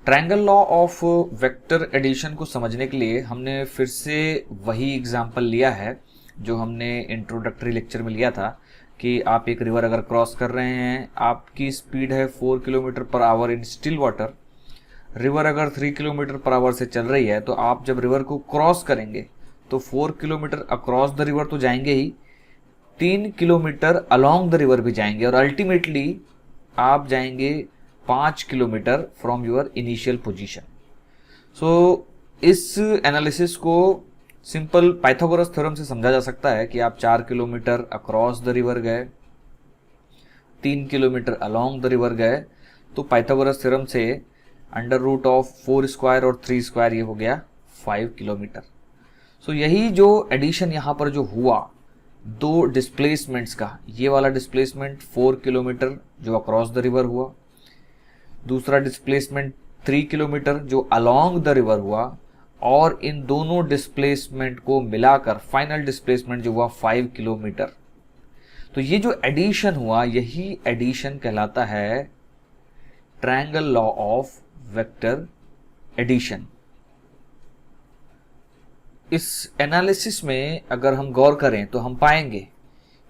Triangle law of vector addition को समझने के लिए हमने फिर से वही एग्जाम्पल लिया है जो हमने इंट्रोडक्टरी लेक्चर में लिया था कि आप एक रिवर अगर क्रॉस कर रहे हैं, आपकी स्पीड है 4 kilometre per hour in still water. River अगर 3 किलोमीटर पर आवर से चल रही है तो आप जब रिवर को क्रॉस करेंगे तो 4 किलोमीटर अक्रॉस द रिवर तो जाएंगे ही, 3 किलोमीटर अलोंग द रिवर भी जाएंगे और अल्टीमेटली आप जाएंगे 5 kilometre from your initial position. So इस एनालिसिस को सिंपल पाइथागोरस थ्योरम से समझा जा सकता है कि आप 4 किलोमीटर अक्रॉस द रिवर गए, 3 किलोमीटर अलोंग द रिवर गए, तो पाइथागोरस थ्योरम से अंडर रूट ऑफ 4 स्क्वायर और 3 स्क्वायर ये हो गया 5 किलोमीटर। सो यही जो एडिशन यहाँ पर जो हुआ दो डिस्प्लेसमेंट्स का, ये वाला डिस्प्लेसमेंट 4 किलोमीटर जो अक्रॉस द रिवर हुआ, दूसरा डिस्प्लेसमेंट 3 किलोमीटर जो अलोंग द रिवर हुआ, और इन दोनों डिस्प्लेसमेंट को मिलाकर फाइनल डिस्प्लेसमेंट जो हुआ 5 किलोमीटर। तो ये जो एडिशन हुआ यही एडिशन कहलाता है triangle law of vector addition. इस एनालिसिस में अगर हम गौर करें तो हम पाएंगे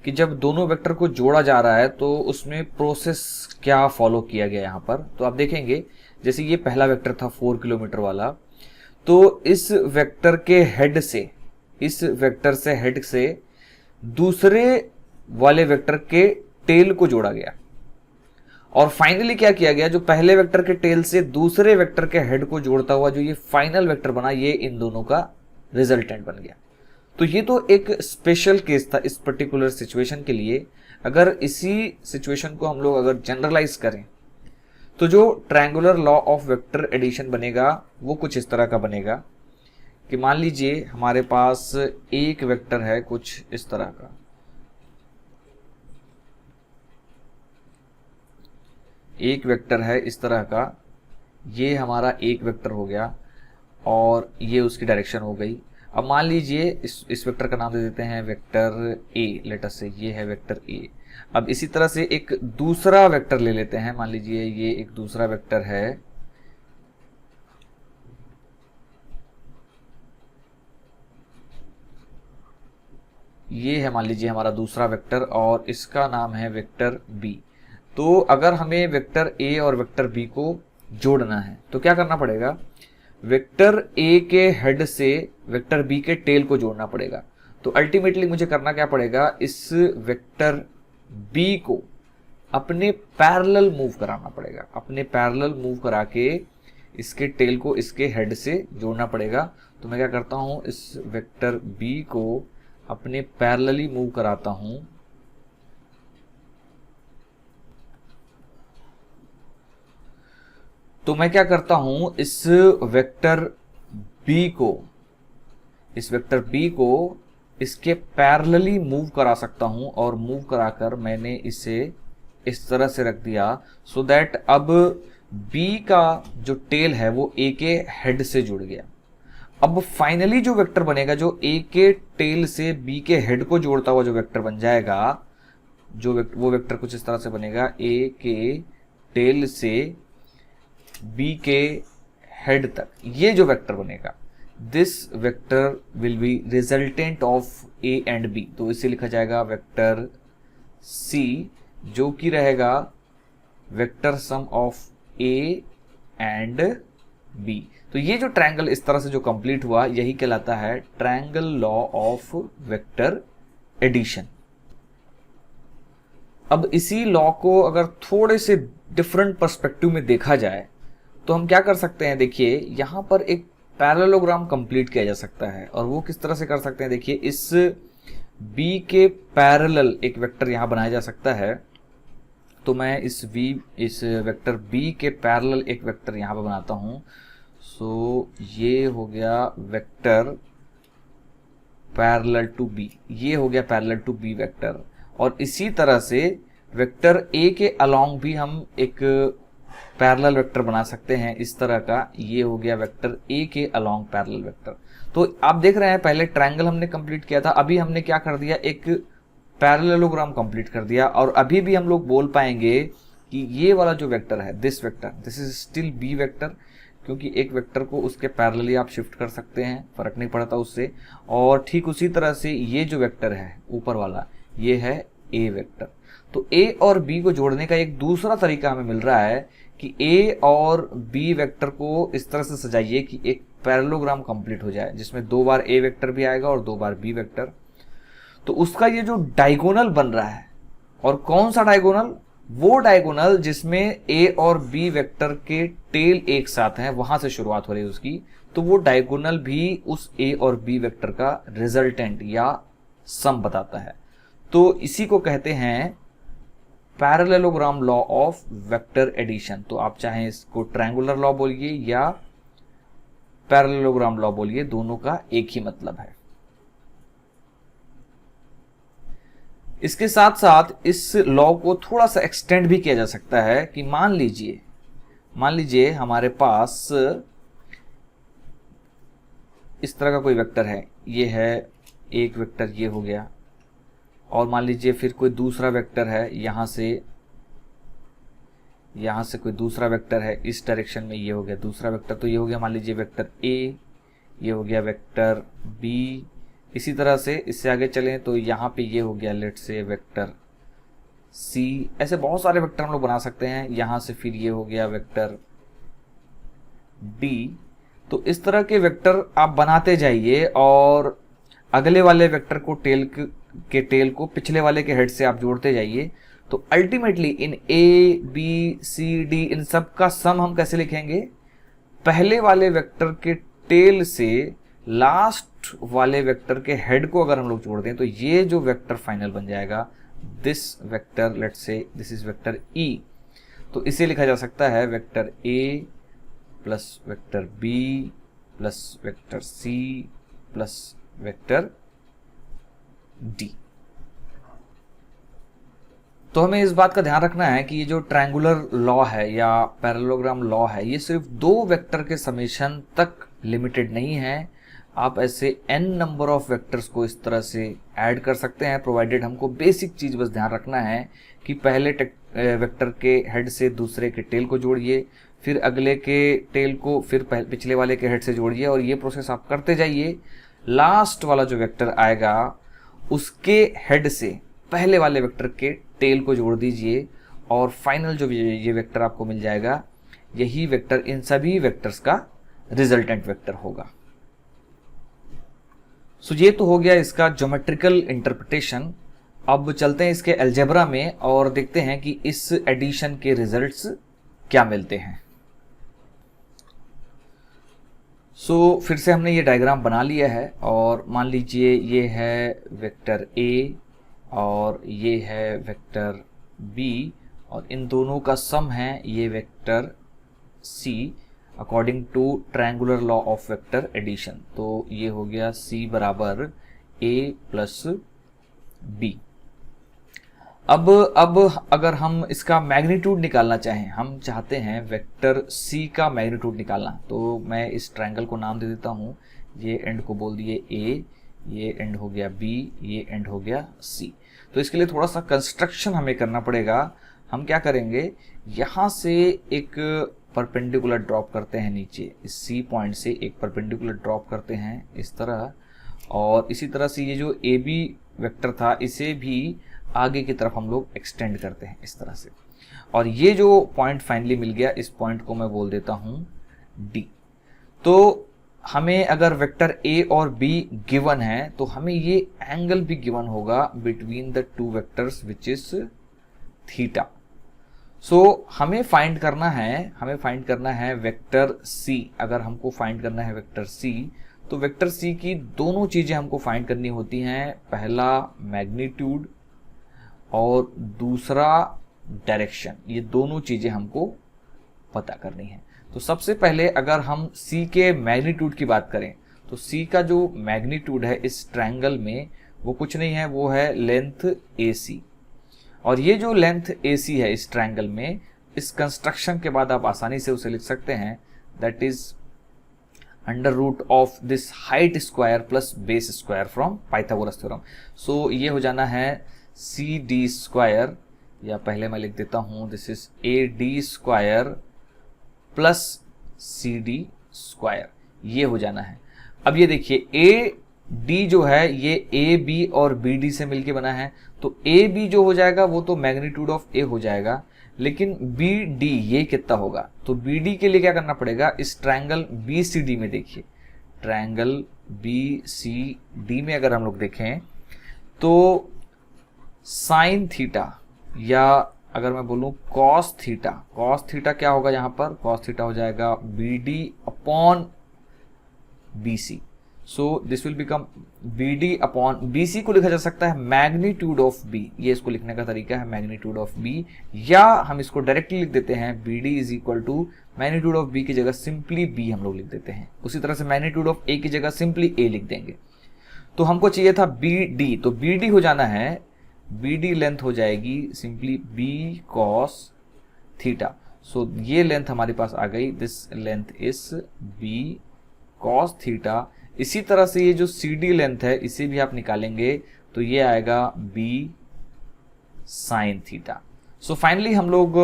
कि जब दोनों वेक्टर को जोड़ा जा रहा है तो उसमें प्रोसेस क्या फॉलो किया गया यहाँ पर। तो आप देखेंगे जैसे ये पहला वेक्टर था 4 किलोमीटर वाला, तो इस वेक्टर के हेड से, इस वेक्टर से हेड से दूसरे वाले वेक्टर के टेल को जोड़ा गया और फाइनली क्या किया गया, जो पहले वेक्टर के टेल से दूसरे वेक्टर के हेड को जोड़ता हुआ जो ये फाइनल वेक्टर बना, ये इन दोनों का रिजल्टेंट बन गया। तो ये तो एक स्पेशल केस था इस पर्टिकुलर सिचुएशन के लिए। अगर इसी सिचुएशन को हम लोग अगर जनरलाइज करें तो जो triangular law of vector addition बनेगा वो कुछ इस तरह का बनेगा कि मान लीजिए हमारे पास एक वेक्टर है कुछ इस तरह का, एक वेक्टर है इस तरह का, ये हमारा एक वेक्टर हो गया और ये उसकी डायरेक्शन हो गई। अब मान लीजिए इस वेक्टर का नाम दे देते हैं वेक्टर ए, लेट अस से ये है वेक्टर ए। अब इसी तरह से एक दूसरा वेक्टर ले लेते हैं, मान लीजिए ये एक दूसरा वेक्टर है, ये है मान लीजिए हमारा दूसरा वेक्टर और इसका नाम है वेक्टर बी। तो अगर हमें वेक्टर ए और वेक्टर बी को जोड़ना है तो क्या करना पड़ेगा, वेक्टर ए के हेड से वेक्टर बी के टेल को जोड़ना पड़ेगा। तो अल्टीमेटली मुझे करना क्या पड़ेगा, इस वेक्टर बी को अपने पैरेलल मूव कराना पड़ेगा, अपने पैरेलल मूव करा के इसके टेल को इसके हेड से जोड़ना पड़ेगा। तो मैं क्या करता हूं, इस वेक्टर बी को अपने पैरेलली मूव कराता हूं, तो मैं क्या करता हूं, इस वेक्टर बी को, इस वेक्टर बी को इसके पैरेलली मूव करा सकता हूं और मूव कराकर मैंने इसे इस तरह से रख दिया सो दैट अब बी का जो टेल है वो ए के हेड से जुड़ गया। अब फाइनली जो वेक्टर बनेगा जो ए के टेल से बी के हेड को जोड़ता हुआ जो वेक्टर बन जाएगा, वो वेक्टर कुछ इस तरह से बनेगा, ए के टेल से बी के हेड तक ये जो वेक्टर बनेगा, this vector will be resultant of A and B. तो इसे लिखा जाएगा वेक्टर सी, जो कि रहेगा vector sum of A and B. तो ये जो ट्रायंगल इस तरह से जो कंप्लीट हुआ यही कहलाता है triangle law of vector addition. अब इसी लॉ को अगर थोड़े से डिफरेंट पर्सपेक्टिव में देखा जाए तो हम क्या कर सकते हैं, देखिए यहां पर एक पैरेललोग्राम कंप्लीट किया जा सकता है और वो किस तरह से कर सकते हैं, देखिए इस b के पैरेलल एक वेक्टर यहां बनाया जा सकता है। तो मैं इस वेक्टर b के पैरेलल एक वेक्टर यहां पर बनाता हूं। सो ये हो गया वेक्टर पैरेलल टू b, ये हो गया पैरेलल टू b वेक्टर। और इसी तरह से वेक्टर a के अलोंग भी हम एक पैरेलल वेक्टर बना सकते हैं इस तरह का, ये हो गया वेक्टर ए के अलोंग पैरेलल वेक्टर। तो आप देख रहे हैं पहले ट्रायंगल हमने कंप्लीट किया था, अभी हमने क्या कर दिया, एक पैरेललोग्राम कंप्लीट कर दिया। और अभी भी हम लोग बोल पाएंगे कि ये वाला जो वेक्टर है, this vector, this is still be vector, क्योंकि एक वेक्टर को उसके पैरेलली आप शिफ्ट कर सकते हैं, फर्क नहीं पड़ता उससे। और ठीक उसी तरह से ये जो वेक्टर है ऊपर वाला, ये है ए वेक्टर। तो ए और बी को जोड़ने का एक दूसरा तरीका हमें मिल रहा है कि ए और बी वेक्टर को इस तरह से सजाइए कि एक पैरेललोग्राम कंप्लीट हो जाए, जिसमें 2 बार ए वेक्टर भी आएगा और 2 बार बी वेक्टर। तो उसका ये जो डायगोनल बन रहा है, और कौन सा डायगोनल? वो डायगोनल जिसमें ए और बी वेक्टर के टेल एक साथ हैं, वहां से शुरुआत हो रही है उसकी। तो वो डायगोनल भी उस ए और बी वेक्टर का रिजल्टेंट या सम बताता है। तो इसी को कहते हैं parallelogram law of vector addition. तो आप चाहें इसको ट्रायंगुलर लॉ बोलिए या पैरेललोग्राम लॉ बोलिए, दोनों का एक ही मतलब है। इसके साथ साथ इस लॉ को थोड़ा सा एक्सटेंड भी किया जा सकता है कि मान लीजिए हमारे पास इस तरह का कोई वेक्टर है, ये है एक वेक्टर, ये हो गया। और मान लीजिए फिर कोई दूसरा वेक्टर है, यहां से कोई दूसरा वेक्टर है इस डायरेक्शन में, ये हो गया दूसरा वेक्टर। तो ये हो गया मान लीजिए वेक्टर ए, ये हो गया वेक्टर बी। इसी तरह से इससे आगे चलें तो यहाँ पे ये हो गया लेट से वेक्टर सी। ऐसे बहुत सारे वेक्टर हम लोग बना सकते हैं। यहाँ से फिर ये हो गया वेक्टर डी। तो इस तरह के वेक्टर आप बनाते जाइए और अगले वाले वेक्टर को टेल को पिछले वाले के हेड से आप जोड़ते जाइए। तो अल्टीमेटली इन ए बी सी डी इन सब का सम हम कैसे लिखेंगे? पहले वाले वेक्टर के टेल से लास्ट वाले वेक्टर के हेड को अगर हम लोग जोड़ दें तो ये जो वेक्टर फाइनल बन जाएगा, this vector, let's say this is vector E. तो इसे लिखा जा सकता है vector A plus vector B plus vector C plus vector D. तो हमें इस बात का ध्यान रखना है कि ये जो ट्रायंगुलर लॉ है या पैरेललोग्राम लॉ है, ये सिर्फ 2 वेक्टर के समेशन तक लिमिटेड नहीं है। आप ऐसे n नंबर ऑफ वेक्टर्स को इस तरह से ऐड कर सकते हैं, प्रोवाइडेड हमको बेसिक चीज बस ध्यान रखना है कि पहले वेक्टर के हेड से दूसरे के टेल को जोड़िए, फिर अगले के टेल को फिर पिछले वाले के हेड से जोड़िए, और ये प्रोसेस आप करते जाइए। लास्ट वाला जो वेक्टर आएगा उसके हेड से पहले वाले वेक्टर के टेल को जोड़ दीजिए, और फाइनल जो ये वेक्टर आपको मिल जाएगा, यही वेक्टर इन सभी वेक्टर्स का रिजल्टेंट वेक्टर होगा। सो ये तो हो गया इसका ज्योमेट्रिकल इंटरप्रिटेशन। अब चलते हैं इसके अलजेब्रा में और देखते हैं कि इस एडिशन के रिजल्ट्स क्या मिलते हैं। सो फिर से हमने ये डायग्राम बना लिया है, और मान लीजिए ये है वेक्टर ए और ये है वेक्टर बी, और इन दोनों का सम है ये vector C according to triangular law of vector addition. तो ये हो गया सी बराबर ए प्लस बी। अब अगर हम इसका मैग्नीट्यूड निकालना चाहें, हम चाहते हैं वेक्टर सी का मैग्नीट्यूड निकालना, तो मैं इस ट्रायंगल को नाम दे देता हूं। ये एंड को बोल दिए ए, ये एंड हो गया बी, ये एंड हो गया सी। तो इसके लिए थोड़ा सा कंस्ट्रक्शन हमें करना पड़ेगा। हम क्या करेंगे, यहां से एक परपेंडिकुलर ड्रॉप करते हैं नीचे, इस सी पॉइंट से एक परपेंडिकुलर ड्रॉप करते हैं इस तरह, और इसी तरह से ये जो ए बी वेक्टर था इसे भी आगे की तरफ हम लोग एक्सटेंड करते हैं इस तरह से, और ये जो पॉइंट फाइनली मिल गया, इस पॉइंट को मैं बोल देता हूं डी। तो हमें अगर वेक्टर ए और बी गिवन है तो हमें ये एंगल भी गिवन होगा between the 2 vectors which is theta. So हमें फाइंड करना है वेक्टर सी। अगर हमको फाइंड करना है वेक्टर सी, तो वेक्टर सी की दोनों चीजें हमको फाइंड करनी होती हैं। पहला मैग्नीट्यूड और दूसरा डायरेक्शन, ये दोनों चीजें हमको पता करनी है। तो सबसे पहले अगर हम सी के मैग्नीट्यूड की बात करें, तो सी का जो मैग्नीट्यूड है इस ट्रायंगल में वो कुछ नहीं है, वो है लेंथ ए सी। और ये जो लेंथ ए सी है इस ट्रायंगल में, इस कंस्ट्रक्शन के बाद आप आसानी से उसे लिख सकते हैं, that is under root of this height square plus base square from Pythagoras theorem. So ये हो जाना है सी डी स्क्वायर, या पहले मैं लिख देता हूं this is A D square plus C D square, ये हो जाना है। अब ये देखिए ए डी जो है ये ए बी और बी डी से मिलके बना है, तो ए बी जो हो जाएगा वो तो मैग्नीट्यूड ऑफ ए हो जाएगा, लेकिन बी डी ये कितना होगा, तो बी डी के लिए क्या करना पड़ेगा, इस ट्रायंगल बी सी डी में देखिए, ट्रायंगल बी सी डी में अगर हम लोग देखें तो साइन थीटा या अगर मैं बोलूं कॉस थीटा क्या होगा यहाँ पर, कॉस थीटा हो जाएगा B D upon B C. So this will become B D upon B C को लिखा जा सकता है मैग्नीट्यूड ऑफ बी, ये इसको लिखने का तरीका है मैग्नीट्यूड ऑफ बी, या हम इसको डायरेक्टली लिख देते हैं B D is equal to magnitude of B की जगह सिंपली बी हम लोग लिख देते हैं, उसी तरह से मैग्नीट्यूड ऑफ ए की जगह सिंपली ए लिख देंगे। तो हमको चाहिए था बी डी, तो बी डी हो जाना है, बी डी लेंथ हो जाएगी simply B cos theta. So ये लेंथ हमारे पास आ गई, this length is B cos theta. इसी तरह से ये जो सी डी लेंथ है इसे भी आप निकालेंगे तो ये आएगा B sine theta. So finally हम लोग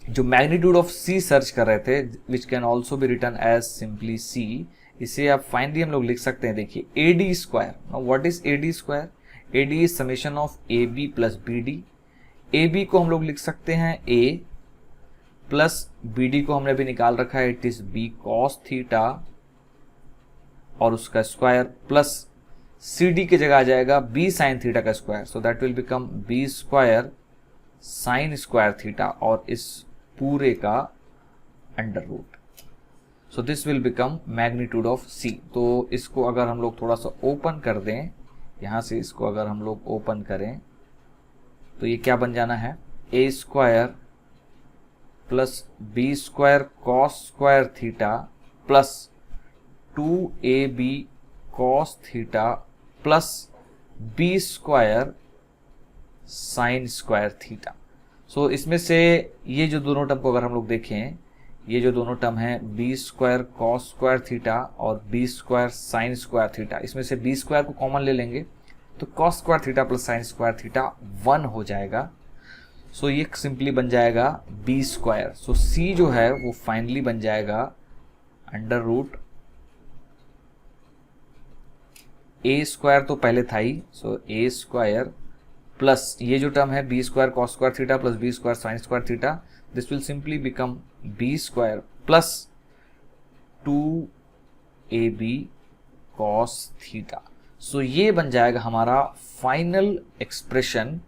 जो मैग्नीट्यूड ऑफ सी सर्च कर रहे थे, which can also be written as simply C, इसे आप फाइनली हम लोग लिख सकते हैं, देखिए A D square. Now what is A D square, A D is summation of A B plus B D. A B को हम लोग लिख सकते हैं ए, प्लस बी डी को हमने भी निकाल रखा है, it is B cos theta और उसका स्क्वायर, प्लस सी डी की जगह आ जाएगा बी साइन थीटा का square, so that will become B square sine square theta और इस पूरे का under root. So this will become magnitude of C. तो इसको अगर हम लोग थोड़ा सा ओपन कर दें, यहां से इसको अगर हम लोग ओपन करें तो ये क्या बन जाना है, ए square plus B square cos square theta plus 2ab cos theta plus B square sine square theta. So इसमें से ये जो दोनों टर्म को अगर हम लोग देखें, ये जो दोनों टर्म है B square cos square theta और B square sine square theta, इसमें से बी स्क्वायर को कॉमन ले लेंगे तो cos square theta plus sine square theta 1 हो जाएगा। सो ये सिंपली बन जाएगा बी स्क्वायर। सो सी जो है वो फाइनली बन जाएगा अंडर रूट ए स्क्वायर तो पहले था ही, सो ए स्क्वायर प्लस ये जो टर्म है B square cos square theta plus B square sine square theta, this will simply become B square plus 2ab cos theta. So ये बन जाएगा हमारा final expression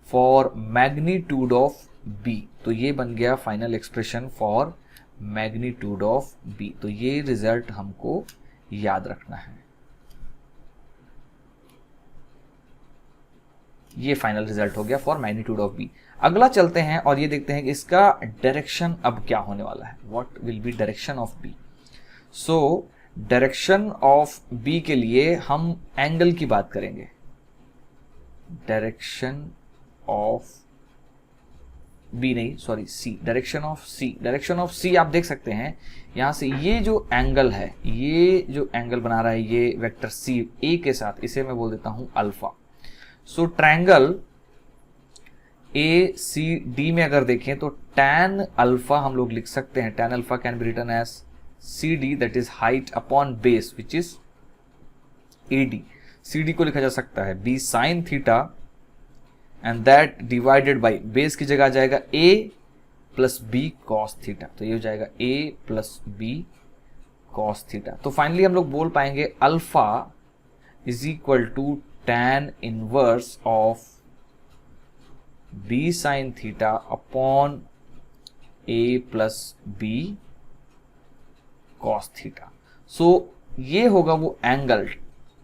for magnitude of B. तो ये बन गया final expression for magnitude of B. तो ये रिजल्ट हमको याद रखना है, ये फाइनल रिजल्ट हो गया फॉर मैग्नीट्यूड ऑफ बी। अगला चलते हैं और ये देखते हैं कि इसका डायरेक्शन अब क्या होने वाला है, what will be direction of B. So direction of B के लिए हम एंगल की बात करेंगे, डायरेक्शन ऑफ बी नहीं sorry C, direction of C. Direction of C आप देख सकते हैं यहां से, ये जो एंगल है, ये जो एंगल बना रहा है ये वेक्टर सी ए के साथ, इसे मैं बोल देता हूं alpha. So triangle A C D में अगर देखें तो tan अल्फा हम लोग लिख सकते हैं, tan alpha can be written as C D, that is height upon base which is A D. C D को लिखा जा सकता है B sine theta and that divided by base की जगह आ जाएगा a plus B cos theta, तो ये हो जाएगा a plus B cos theta. तो फाइनली हम लोग बोल पाएंगे alpha is equal to tan inverse of b sin theta upon a plus B cos theta. So ये होगा वो एंगल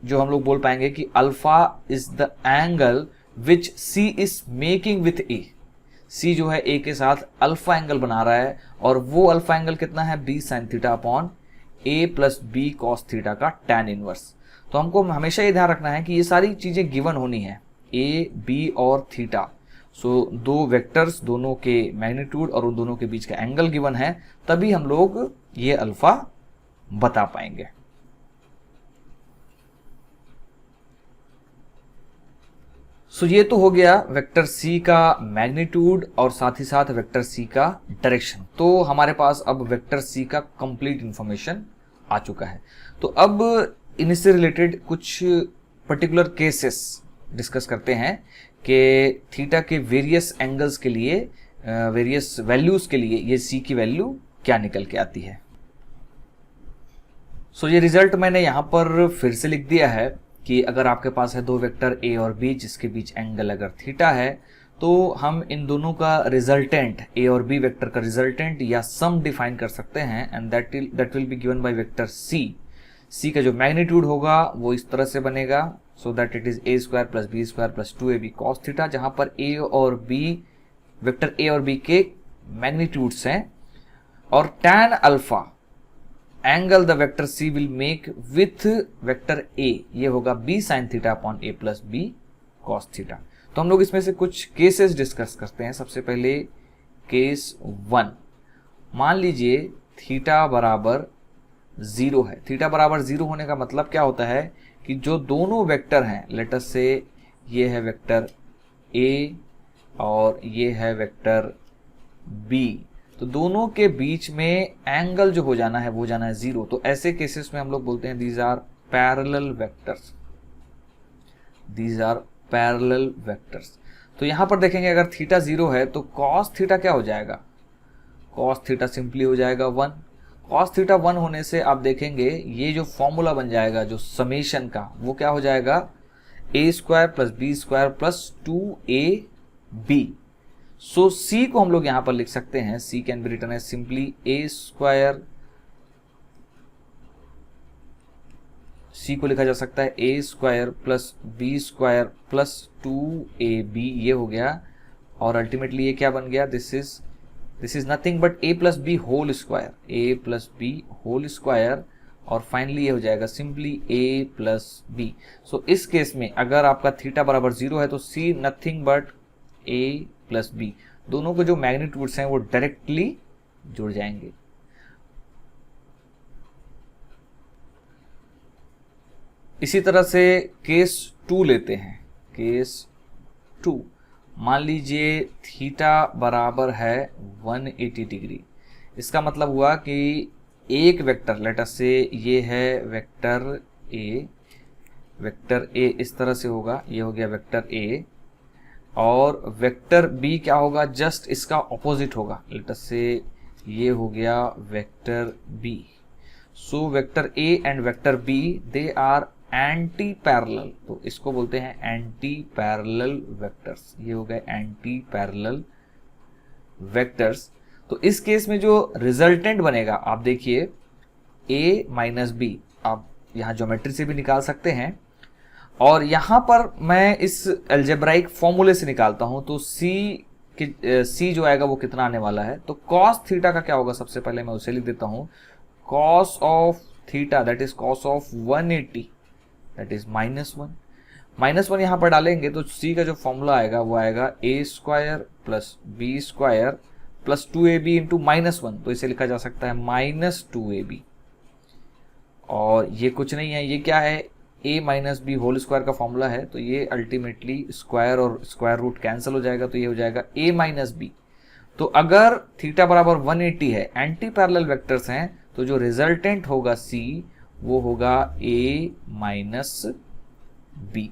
जो हम लोग बोल पाएंगे कि alpha is the angle which C is making with A. C जो है ए के साथ अल्फा एंगल बना रहा है और वो अल्फा एंगल कितना है, b sin theta upon a plus B cos theta का tan इनवर्स। तो हमको हमेशा ये ध्यान रखना है कि ये सारी चीजें गिवन होनी है, a b और थीटा। सो दो वेक्टर्स, दोनों के मैग्नीट्यूड और उन दोनों के बीच का एंगल गिवन है, तभी हम लोग ये अल्फा बता पाएंगे। सो ये तो हो गया वेक्टर सी का मैग्नीट्यूड और साथ ही साथ वेक्टर सी का डायरेक्शन। तो हमारे पास अब वेक्टर सी का कंप्लीट इंफॉर्मेशन आ चुका है। तो अब इनसे रिलेटेड कुछ पर्टिकुलर केसेस डिस्कस करते हैं कि थीटा के वेरियस एंगल्स के लिए, वेरियस वैल्यूज के लिए ये सी की वैल्यू क्या निकल के आती है। सो ये रिजल्ट मैंने यहाँ पर फिर से लिख दिया है कि अगर आपके पास है दो वेक्टर ए और बी जिसके बीच एंगल अगर थीटा है, तो हम इन दोनों का रिजल्टेंट, ए और बी वेक्टर का रिजल्टेंट या सम डिफाइन कर सकते हैं, and that will be given by vector C. C का जो मैग्नीट्यूड होगा वो इस तरह से बनेगा, so that it is A square plus B square plus 2ab cos theta, जहां पर ए और बी, वेक्टर ए और बी के मैग्नीट्यूड्स हैं, और tan alpha angle the vector C will make with vector A, ये होगा B sine theta upon A plus B cos theta. तो हम लोग इसमें से कुछ केसेस डिस्कस करते हैं। सबसे पहले केस 1, मान लीजिए थीटा बराबर 0 है। थीटा बराबर 0 होने का मतलब क्या होता है कि जो दोनों वेक्टर हैं, लेट अस से ये है वेक्टर ए और ये है वेक्टर बी, तो दोनों के बीच में एंगल जो हो जाना है वो जाना है 0। तो ऐसे केसेस में हम लोग बोलते हैं these are parallel vectors, these are parallel vectors. तो यहां पर देखेंगे अगर थीटा 0 है तो कॉस थीटा क्या हो जाएगा, कॉस थीटा सिंपली हो जाएगा 1। कॉस थीटा 1 होने से आप देखेंगे ये जो फॉर्मूला बन जाएगा जो समेशन का, वो क्या हो जाएगा, A square plus B square plus 2ab। So C को हम लोग यहां पर लिख सकते हैं, C can be written as simply A square, C को लिखा जा सकता है ए square plus B square plus 2ab, ये हो गया। और अल्टीमेटली ये क्या बन गया, this is nothing but A plus B whole square, A plus B whole square, और फाइनली ये हो जाएगा simply A plus B. So इस केस में अगर आपका थीटा बराबर 0 है तो C nothing but A plus B, दोनों के जो मैग्नीट्यूड्स हैं वो डायरेक्टली जुड़ जाएंगे। इसी तरह से केस 2 लेते हैं। केस 2, मान लीजिए थीटा बराबर है 180 डिग्री। इसका मतलब हुआ कि एक वेक्टर, लेट अस से ये है वेक्टर ए इस तरह से होगा, ये हो गया वेक्टर ए, और वेक्टर बी क्या होगा, जस्ट इसका ऑपोजिट होगा, लेट अस से ये हो गया vector B. So vector A and vector B they are anti parallel, तो इसको बोलते हैं एंटी पैरेलल वेक्टर्स। ये हो गए एंटी पैरेलल वेक्टर्स। तो इस केस में जो रिजल्टेंट बनेगा, आप देखिए a माइनस बी, आप यहां ज्योमेट्री से भी निकाल सकते हैं, और यहां पर मैं इस अलजेब्राइक फॉर्मूले से निकालता हूं। तो सी जो आएगा वो कितना आने वाला है, तो कॉस थीटा का क्या होगा, सबसे पहले मैं उसे लिख देता हूं, cos of theta that is cos of 180 that is -1 यहां पर डालेंगे तो सी का जो फॉर्मूला आएगा वो आएगा A square plus B square plus 2ab into -1, तो इसे लिखा जा सकता है -2ab। और ये कुछ नहीं है, ये क्या है, a minus B whole square का फॉर्मूला है, तो ये अल्टीमेटली स्क्वायर और स्क्वायर रूट कैंसिल हो जाएगा, तो ये हो जाएगा a माइनस बी। तो अगर थीटा बराबर 180 है, एंटी पैरेलल वेक्टर्स हैं, तो जो रिजल्टेंट होगा c वो होगा a माइनस बी,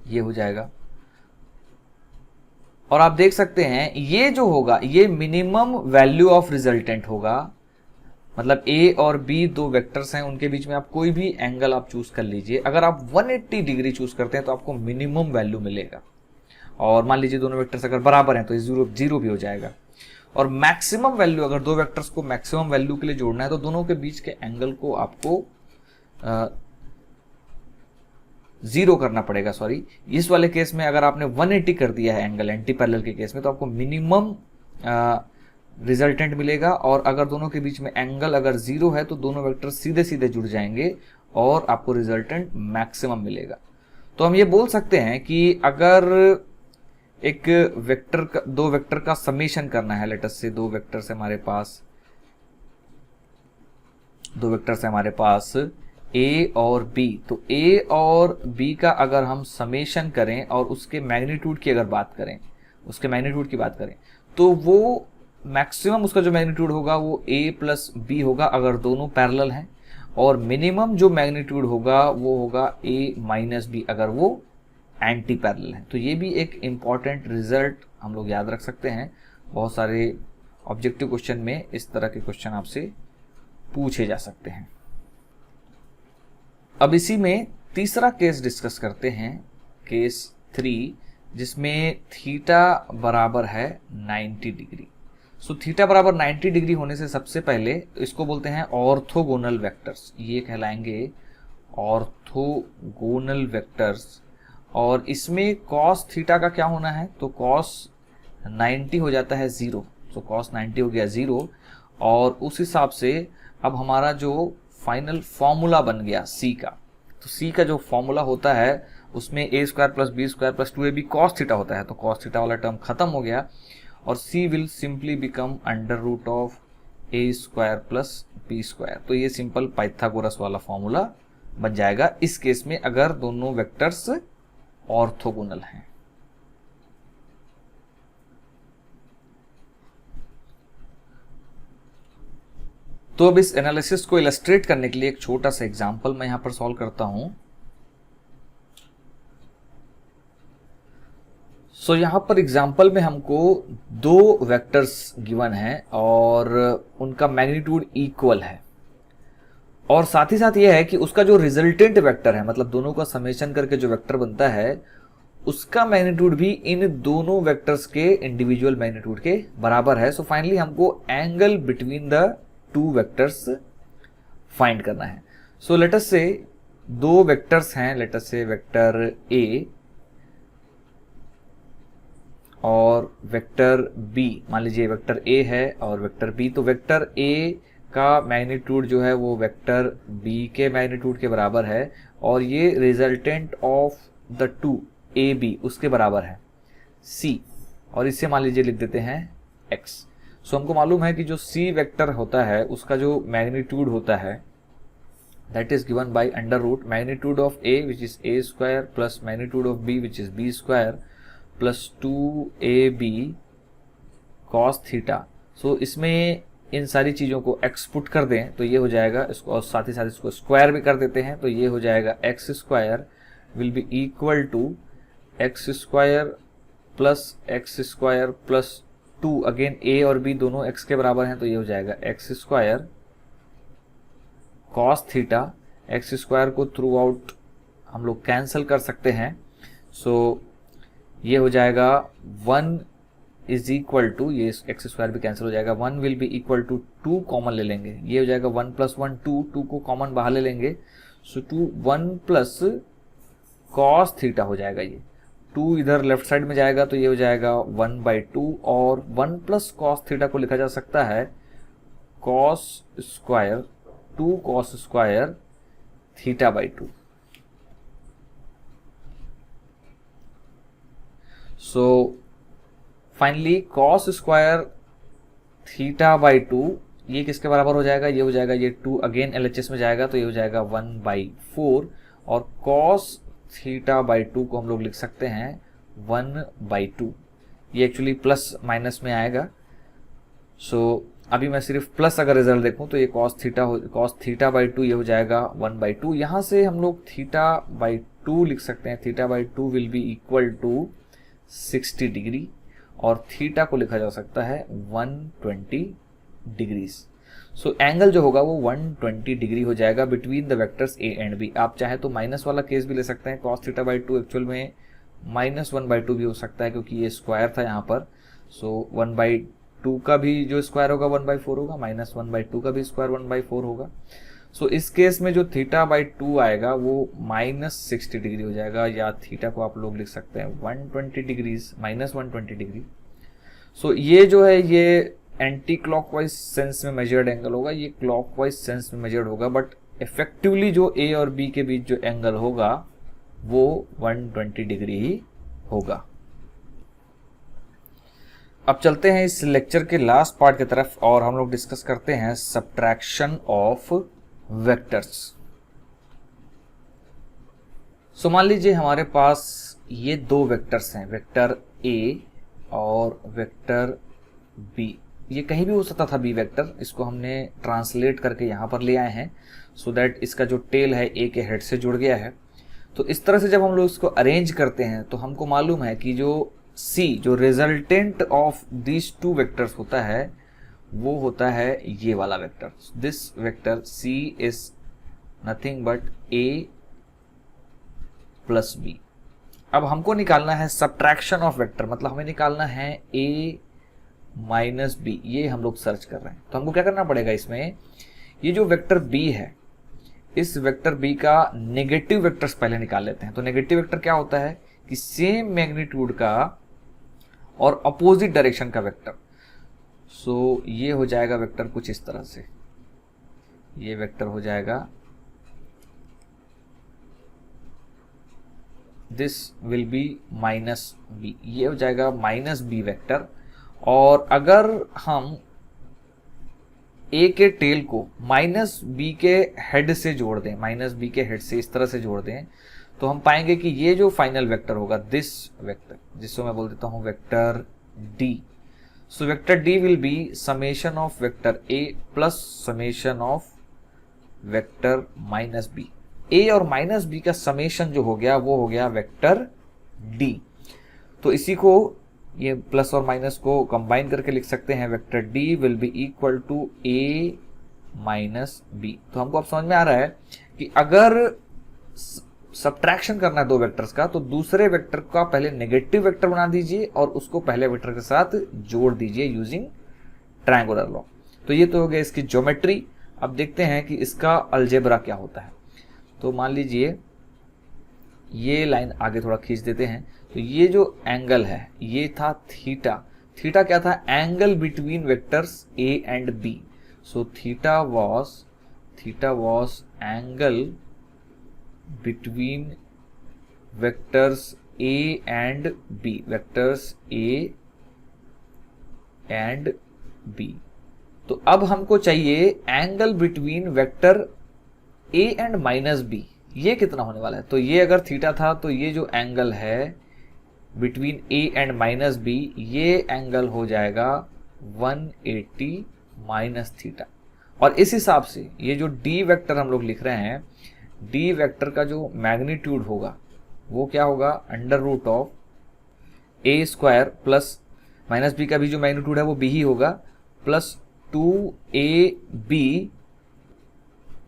ये हो जाएगा। और आप देख सकते हैं ये जो होगा ये मिनिमम वैल्यू ऑफ रिजल्टेंट होगा, मतलब a और b दो वेक्टर्स हैं, उनके बीच में आप कोई भी एंगल आप चूज कर लीजिए। अगर आप 180 डिग्री चूज करते हैं तो आपको मिनिमम वैल्यू मिलेगा, और मान लीजिए दोनों वेक्टर्स अगर बराबर हैं तो जीरो भी हो जाएगा। और मैक्सिमम वैल्यू, अगर दो वेक्टर्स को मैक्सिमम वैल्यू के लिए जोड़ना है तो दोनों के बीच के एंगल को आपको 0 करना पड़ेगा। सॉरी, इस वाले केस में अगर आपने 180 कर दिया है एंगल एंटी पैरेलल के केस में, तो आपको मिनिमम रिजल्टेंट मिलेगा। और अगर दोनों के बीच में एंगल अगर 0 है तो दोनों वेक्टर सीधे सीधे जुड़ जाएंगे और आपको रिजल्टेंट मैक्सिमम मिलेगा। तो हम ये बोल सकते हैं कि अगर एक वेक्टर का, दो वेक्टर का समेशन करना है, लेट अस से दो वेक्टर से हमारे पास ए और बी, तो ए और बी का अगर हम समेशन करें और उसके मैग्नीट्यूड की अगर बात करें, उसके मैग्नीट्यूड की बात करें, तो वो मैक्सिमम उसका जो मैग्नीट्यूड होगा वो ए प्लस बी होगा अगर दोनों पैरेलल हैं, और मिनिमम जो मैग्नीट्यूड होगा वो होगा ए माइनस बी अगर वो एंटी पैरेलल है। तो ये भी एक इम्पॉर्टेंट रिजल्ट हम लोग याद रख सकते हैं। बहुत सारे ऑब्जेक्टिव क्वेश्चन में इस तरह के क्वेश्चन आपसे पूछे जा सकते हैं। अब इसी में तीसरा केस डिस्कस करते हैं, केस 3, जिसमें थीटा बराबर है 90 डिग्री। सो थीटा बराबर 90 डिग्री होने से सबसे पहले इसको बोलते हैं ऑर्थोगोनल वेक्टर्स, ये कहलाएंगे ऑर्थोगोनल वेक्टर्स। और इसमें कॉस थीटा का क्या होना है, तो कॉस 90 हो जाता है 0, तो कॉस 90 हो गया 0। और उस हिसाब से अब हमारा जो फाइनल फॉर्मूला बन गया सी का, तो सी का जो फॉर्मूला होता है उसमें A square plus B square plus 2ab cos theta होता है, तो कॉस थीटा वाला टर्म खत्म हो गया और C will simply become under root of A square plus B square. तो ये सिंपल पाइथागोरस वाला फॉर्मूला बन जाएगा इस केस में अगर दोनों वेक्टर्स ऑर्थोगोनल हैं। तो अब इस एनालिसिस को इलस्ट्रेट करने के लिए एक छोटा सा एग्जांपल मैं यहां पर सॉल्व करता हूं। सो यहां पर एग्जांपल में हमको दो वेक्टर्स गिवन है और उनका मैग्नीट्यूड इक्वल है, और साथ ही साथ यह है कि उसका जो रिजल्टेंट वेक्टर है, मतलब दोनों का समेशन करके जो वेक्टर बनता है, उसका मैग्नीट्यूड भी इन दोनों वेक्टर्स के इंडिविजुअल मैग्नीट्यूड के बराबर है। सो फाइनली हमको angle between the two vectors find करना है। सो लेट अस से दो वेक्टर्स हैं, लेट अस से वेक्टर ए और वेक्टर बी। मान लीजिए वेक्टर ए है और वेक्टर बी, तो वेक्टर ए का मैग्नीट्यूड जो है वो वेक्टर बी के मैग्नीट्यूड के बराबर है, और ये resultant of the two A B उसके बराबर है सी, और इससे मान लीजिए लिख देते हैं एक्स। सो हमको मालूम है कि जो सी वेक्टर होता है उसका जो मैग्नीट्यूड होता है that is given by under root magnitude of A which is A square plus magnitude of B which is B square plus 2ab cos theta. So इसमें इन सारी चीज़ों को एक्स पुट कर दें तो ये हो जाएगा, इसको और साथ ही साथ इसको स्क्वायर भी कर देते हैं तो ये हो जाएगा X square will be equal to X square plus 2, again A और बी दोनों एक्स के बराबर हैं तो ये हो जाएगा X square cos theta. X square को थ्रू आउट हम लोग कैंसिल कर सकते हैं, सो ये हो जाएगा 1 इज इक्वल टू, ये एक्स स्क्वायर भी कैंसिल हो जाएगा, 1 will be equal to 2 common ले लेंगे, ये हो जाएगा 1 प्लस 1 2 को कॉमन बाहर ले लेंगे, सो 1 प्लस कॉस थीटा हो जाएगा। ये 2 इधर लेफ्ट साइड में जाएगा तो ये हो जाएगा 1/2, और 1 प्लस कॉस थीटा को लिखा जा सकता है cos square 2 cos square θ/2। So finally cos square θ/2 ये किसके बराबर हो जाएगा, ये हो जाएगा ये 2 अगेन LHS में जाएगा तो ये हो जाएगा 1/4, और कॉस θ/2 को हम लोग लिख सकते हैं 1/2। ये एक्चुअली प्लस माइनस में आएगा, सो अभी मैं सिर्फ प्लस अगर रिजल्ट देखूं तो ये cos θ/2 ये हो जाएगा 1/2। यहाँ से हम लोग θ/2 लिख सकते हैं, θ/2 will be equal to 60 degree, और थीटा को लिखा जा सकता है 120 डिग्रीज। सो एंगल जो होगा वो 120 डिग्री हो जाएगा between the vectors A and B. आप चाहे तो माइनस वाला केस भी ले सकते हैं, cos θ/2 एक्चुअल में -1/2 भी हो सकता है क्योंकि ये स्क्वायर था यहाँ पर। सो 1/2 का भी जो स्क्वायर होगा 1/4 होगा, -1/2 का भी स्क्वायर 1/4 होगा। सो इस केस में जो θ/2 आएगा वो -60 डिग्री हो जाएगा, या थीटा को आप लोग लिख सकते हैं 120 डिग्रीज -120 डिग्री। सो ये जो है ये एंटी क्लॉकवाइज सेंस में मेजर्ड एंगल होगा, ये क्लॉकवाइज सेंस में मेजर्ड होगा, बट इफेक्टिवली जो ए और बी के बीच जो एंगल होगा वो 120 डिग्री ही होगा। अब चलते हैं इस लेक्चर के लास्ट पार्ट की तरफ और हम लोग डिस्कस करते हैं सब्ट्रैक्शन ऑफ वेक्टर्स। सो मान लीजिए हमारे पास ये दो वेक्टर्स हैं, वेक्टर ए और वेक्टर बी। ये कहीं भी हो सकता था बी वेक्टर, इसको हमने ट्रांसलेट करके यहाँ पर ले आए हैं सो दैट इसका जो टेल है ए के हेड से जुड़ गया है। तो इस तरह से जब हम लोग इसको अरेंज करते हैं तो हमको मालूम है कि जो सी, जो resultant of this two vectors होता है, वो होता है ये वाला vector. This vector C is nothing but A plus B. अब हमको निकालना है सब्ट्रैक्शन ऑफ वेक्टर, मतलब हमें निकालना है ए माइनस बी। ये हम लोग सर्च कर रहे हैं, तो हमको क्या करना पड़ेगा इसमें, ये जो वेक्टर बी है, इस वेक्टर बी का नेगेटिव वेक्टर्स पहले निकाल लेते हैं। तो नेगेटिव वेक्टर क्या होता है कि सेम मैग्नीट्यूड का और अपोजिट डायरेक्शन का वेक्टर। सो ये हो जाएगा वेक्टर कुछ इस तरह से, ये वेक्टर हो जाएगा, this will be minus B, ये हो जाएगा माइनस बी वेक्टर। और अगर हम ए के टेल को माइनस बी के हेड से जोड़ दें, माइनस बी के हेड से इस तरह से जोड़ दें, तो हम पाएंगे कि ये जो फाइनल वेक्टर होगा, दिस वेक्टर, जिसको मैं बोल देता हूं vector D. So vector D will be summation of vector A plus summation of vector minus B. A और माइनस बी का समेशन जो हो गया वो हो गया वेक्टर डी। तो इसी को, ये प्लस और माइनस को कंबाइन करके लिख सकते हैं, vector D will be equal to A minus B. तो हमको अब समझ में आ रहा है कि अगर सब्ट्रैक्शन करना है दो वेक्टर्स का, तो दूसरे वेक्टर का पहले नेगेटिव वेक्टर बना दीजिए और उसको पहले वेक्टर के साथ जोड़ दीजिए यूजिंग ट्रायंगुलर लॉ। तो ये तो हो गया इसकी ज्योमेट्री। अब देखते हैं कि इसका अलजेब्रा क्या होता है। तो मान लीजिए ये लाइन आगे थोड़ा खींच देते हैं, तो ये जो एंगल है ये था थीटा। थीटा क्या था, angle between vectors A and B. So theta was angle between vectors A and B, vectors A and B. तो अब हमको चाहिए angle between vector A and minus B, ये कितना होने वाला है। तो ये अगर थीटा था तो ये जो एंगल है between A and minus B, ये एंगल हो जाएगा 180 माइनस थीटा। और इस हिसाब से ये जो डी वेक्टर हम लोग लिख रहे हैं, डी वेक्टर का जो मैग्नीट्यूड होगा वो क्या होगा, under root of A square plus minus b का भी जो मैग्नीट्यूड है वो बी ही होगा, plus 2ab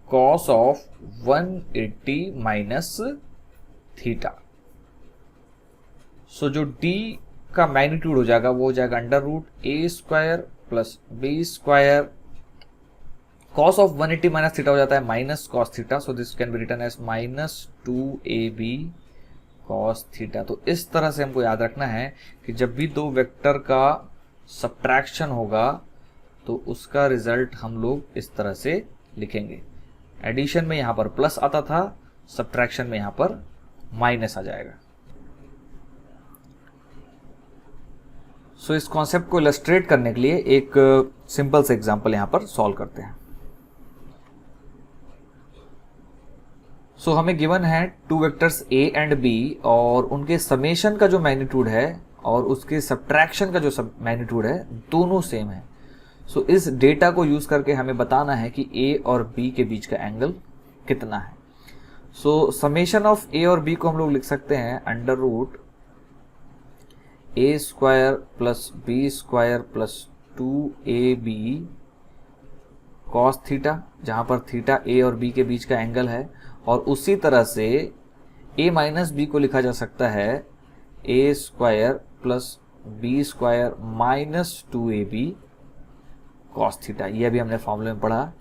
cos of 180 minus theta. So जो d का मैग्नीट्यूड हो जाएगा वो हो जाएगा under root a square plus B square, cos of 180 minus theta हो जाता है minus cos theta. So this can be written as minus 2ab cos theta. तो इस तरह से हमको याद रखना है कि जब भी दो वेक्टर का सब्ट्रैक्शन होगा तो उसका रिजल्ट हम लोग इस तरह से लिखेंगे। एडिशन में यहां पर प्लस आता था, सब्ट्रैक्शन में यहां पर माइनस आ जाएगा। सो इस कॉन्सेप्ट को इलस्ट्रेट करने के लिए एक सिंपल से एग्जांपल यहां पर सॉल्व करते हैं। सो हमें गिवन है two vectors A and B और उनके समेशन का जो मैग्नीट्यूड है और उसके सब्ट्रैक्शन का जो मैग्नीट्यूड है दोनों सेम है। सो इस डेटा को यूज करके हमें बताना है कि ए और बी के बीच का एंगल कितना है। सो समेशन ऑफ ए और बी को हम लोग लिख सकते हैं under root a square plus B square plus 2ab cos theta, जहां पर थीटा ए और बी के बीच का एंगल है। और उसी तरह से a माइनस बी को लिखा जा सकता है ए square plus B square minus 2ab cos theta. ये अभी हमने फॉर्मूले में पढ़ा।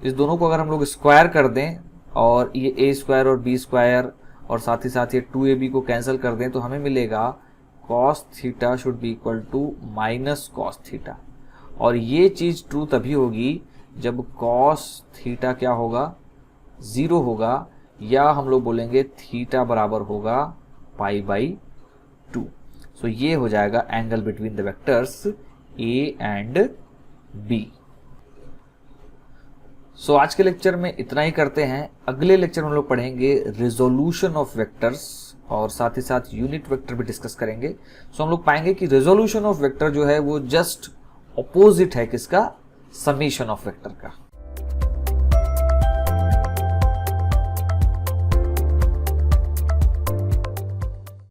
इस दोनों को अगर हम लोग स्क्वायर कर दें और ये ए स्क्वायर और बी स्क्वायर और साथ ही साथ ये 2ab को कैंसिल कर दें तो हमें मिलेगा cos theta should be equal to minus cos theta. और ये चीज ट्रू तभी होगी जब कॉस थीटा क्या होगा, 0 होगा, या हम लोग बोलेंगे थीटा बराबर होगा π/2। सो ये हो जाएगा angle between the vectors A and B. So आज के लेक्चर में इतना ही करते हैं। अगले लेक्चर में हम लोग पढ़ेंगे रिजोल्यूशन ऑफ वेक्टर्स और साथ ही साथ यूनिट वेक्टर भी डिस्कस करेंगे। सो हम लोग पाएंगे कि रिजोल्यूशन ऑफ वेक्टर जो है वो जस्ट अपोजिट है किसका, समीशन ऑफ वेक्टर का।